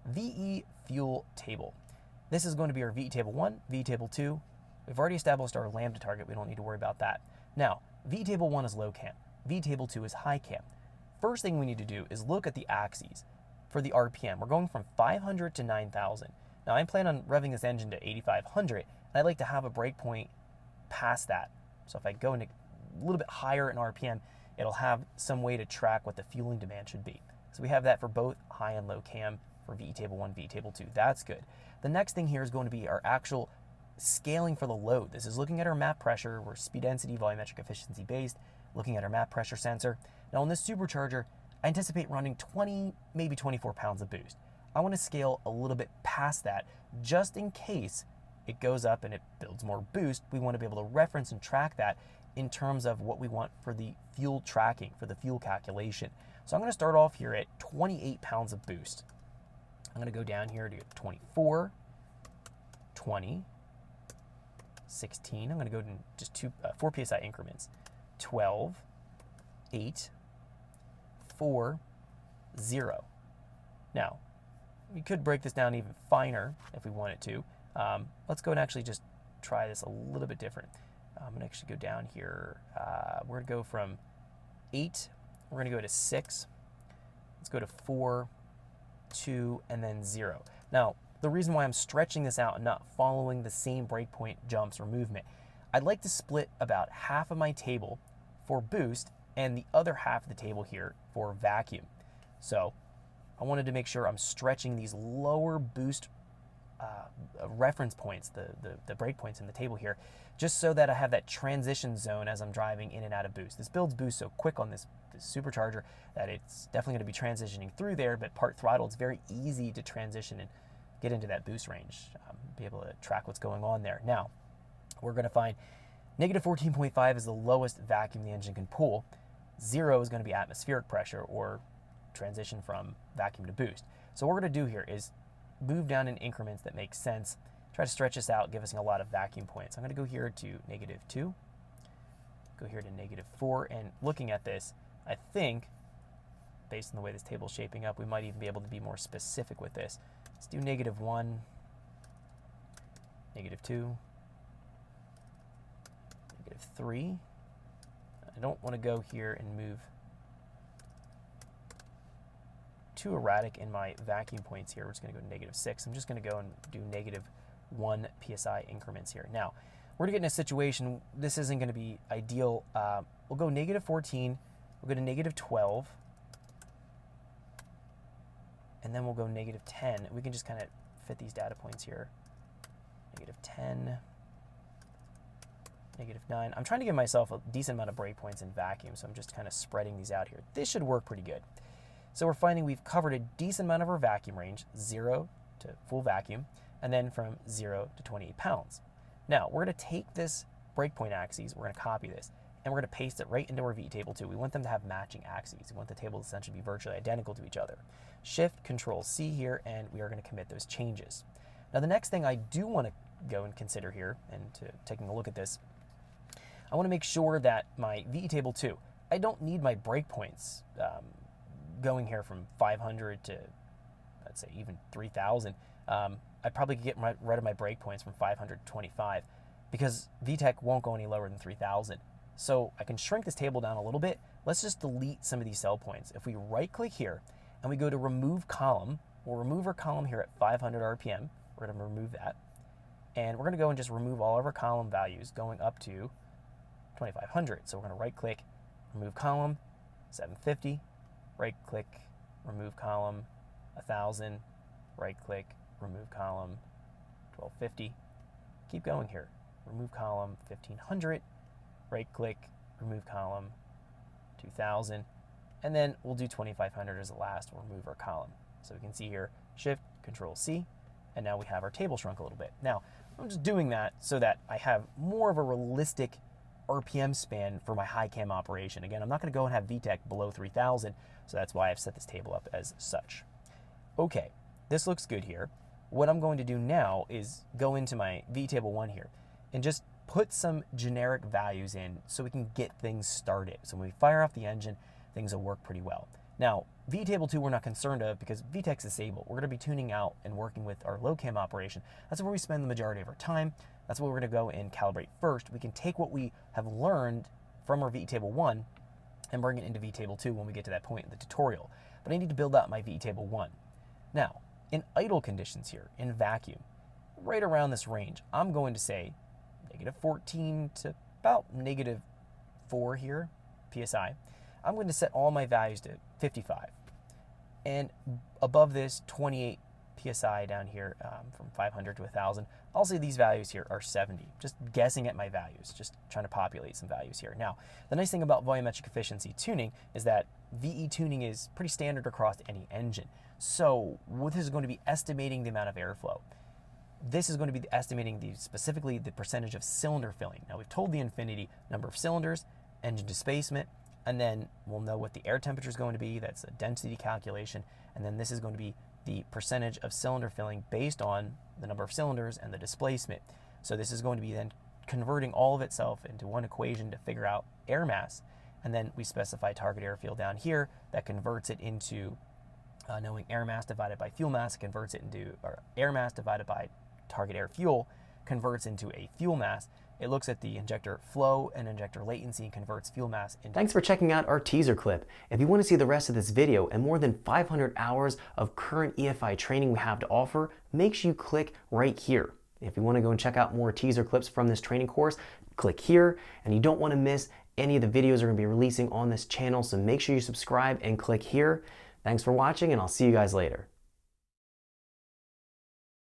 VE fuel table. This is going to be our VE table 1, VE table 2. We've already established our lambda target. We don't need to worry about that. Now, VE table 1 is low cam. VE table 2 is high cam. First thing we need to do is look at the axes for the RPM. We're going from 500 to 9,000. Now, I plan on revving this engine to 8,500, and I'd like to have a breakpoint past that. So if I go into a little bit higher in RPM, it'll have some way to track what the fueling demand should be. So we have that for both high and low cam for VE table 1, VE table 2. That's good. The next thing here is going to be our actual scaling for the load. This is looking at our map pressure. We're speed density, volumetric efficiency based, looking at our map pressure sensor. Now on this supercharger, I anticipate running 20, maybe 24 pounds of boost. I want to scale a little bit past that just in case it goes up and it builds more boost. We want to be able to reference and track that in terms of what we want for the fuel tracking, for the fuel calculation. So I'm going to start off here at 28 pounds of boost. I'm going to go down here to 24, 20, 16. I'm going to go to just 4 PSI increments. 12, 8, 4, 0. Now, we could break this down even finer if we wanted to. Let's go and actually just try this a little bit different. I'm going to actually go down here. We're going to go from 8. We're going to go to 6. Let's go to 4, 2, and then 0. Now, the reason why I'm stretching this out and not following the same breakpoint jumps or movement, I'd like to split about half of my table for boost and the other half of the table here for vacuum. So I wanted to make sure I'm stretching these lower boost reference points, the breakpoints in the table here, just so that I have that transition zone as I'm driving in and out of boost. This builds boost so quick on this supercharger that it's definitely going to be transitioning through there, but part throttle, it's very easy to transition and get into that boost range, be able to track what's going on there. Now, we're going to find negative 14.5 is the lowest vacuum the engine can pull. 0 is going to be atmospheric pressure or transition from vacuum to boost. So what we're going to do here is move down in increments that make sense, try to stretch this out, give us a lot of vacuum points. I'm going to go here to negative 2, go here to negative 4, and looking at this, I think, based on the way this table is shaping up, we might even be able to be more specific with this. Let's do negative 1, negative 2, negative 3. I don't want to go here and move too erratic in my vacuum points here. We're just going to go to negative 6. I'm just going to go and do negative 1 PSI increments here. Now, we're going to get in a situation, this isn't going to be ideal. We'll go negative 14, we'll go to negative 12, and then we'll go negative 10. We can just kind of fit these data points here. Negative 10, negative 9. I'm trying to give myself a decent amount of breakpoints in vacuum, so I'm just kind of spreading these out here. This should work pretty good. So we're finding we've covered a decent amount of our vacuum range, 0 to full vacuum, and then from 0 to 28 pounds. Now, we're going to take this breakpoint axes, we're going to copy this, and we're going to paste it right into our VE table 2. We want them to have matching axes. We want the table to essentially be virtually identical to each other. Shift, Control C here, and we are going to commit those changes. Now, the next thing I do want to go and consider here, and to taking a look at this, I want to make sure that my VE table 2, I don't need my breakpoints going here from 500 to, let's say, even 3,000. I probably could get rid of my breakpoints from 500 to 25 because VTEC won't go any lower than 3,000. So I can shrink this table down a little bit. Let's just delete some of these cell points. If we right click here and we go to remove column, we'll remove our column here at 500 RPM. We're going to remove that. And we're going to go and just remove all of our column values going up to 2,500. So we're going to right click, remove column, 750, right click, remove column, 1,000, right click, remove column, 1,250. Keep going here. Remove column, 1,500, right click, remove column, 2,000, and then we'll do 2,500 as the last. We'll remove our column. So we can see here, Shift, Control C, and now we have our table shrunk a little bit. Now, I'm just doing that so that I have more of a realistic RPM span for my high cam operation. Again, I'm not going to go and have VTEC below 3,000, so that's why I've set this table up as such. Okay, this looks good here. What I'm going to do now is go into my VE table 1 here and just put some generic values in so we can get things started. So when we fire off the engine, things will work pretty well. Now, VTEC table 2 we're not concerned of because VTEC's is stable. We're going to be tuning out and working with our low cam operation. That's where we spend the majority of our time. That's what we're going to go and calibrate first. We can take what we have learned from our VTEC table 1 and bring it into VTEC table 2 when we get to that point in the tutorial. But I need to build out my VTEC table 1. Now, in idle conditions here, in vacuum, right around this range, I'm going to say -14 to about -4 here, PSI. I'm going to set all my values to 55. And above this, 28 PSI down here from 500 to 1,000. I'll say these values here are 70. Just guessing at my values, just trying to populate some values here. Now, the nice thing about volumetric efficiency tuning is that VE tuning is pretty standard across any engine. So this is going to be estimating the amount of airflow. This is going to be estimating specifically the percentage of cylinder filling. Now, we've told the Infinity number of cylinders, engine displacement, and then we'll know what the air temperature is going to be. That's a density calculation. And then this is going to be the percentage of cylinder filling based on the number of cylinders and the displacement. So this is going to be then converting all of itself into one equation to figure out air mass. And then we specify target airfield down here that converts it into knowing air mass divided by fuel mass, converts it into, or air mass divided by target air fuel converts into a fuel mass. It looks at the injector flow and injector latency and converts fuel mass into... Thanks for checking out our teaser clip. If you want to see the rest of this video and more than 500 hours of current EFI training we have to offer, make sure you click right here. If you want to go and check out more teaser clips from this training course, click here. And you don't want to miss any of the videos we're going to be releasing on this channel, so make sure you subscribe and click here. Thanks for watching, and I'll see you guys later.